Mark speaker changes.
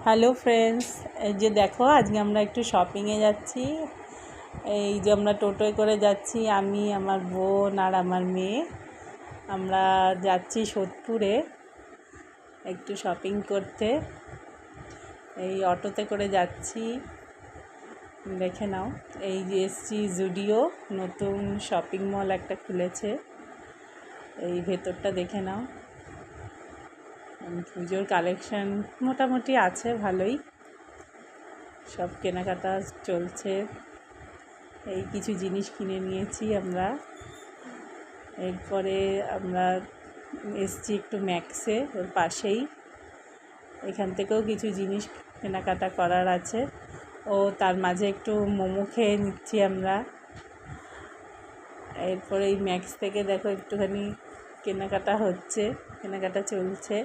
Speaker 1: Hello friends, এই যে দেখো আজকে আমরা একটু শপিংয়ে যাচ্ছি। এই যে আমরা টোটোয় করে যাচ্ছি, আমি, আমার বোন আর আমার মেয়ে। আমরা যাচ্ছি সোদপুরে একটু শপিং করতে। এই অটোতে করে যাচ্ছি, দেখে নাও। এই যে এসছি জুডিও, নতুন শপিং মল একটা খুলেছে, এই ভেতরটা দেখে নাও। পুজোর কালেকশান মোটামুটি আছে, ভালোই সব কেনাকাটা চলছে। এই কিছু জিনিস কিনে নিয়েছি আমরা। এরপরে আমরা এসছি একটু ম্যাক্সে, ওর পাশেই। এখান থেকেও কিছু জিনিস কেনাকাটা করার আছে। ও তার মাঝে একটু মোমো খেয়ে নিচ্ছি আমরা। এরপরে এই ম্যাক্স থেকে দেখো একটুখানি কেনাকাটা হচ্ছে, কেনাকাটা চলছে।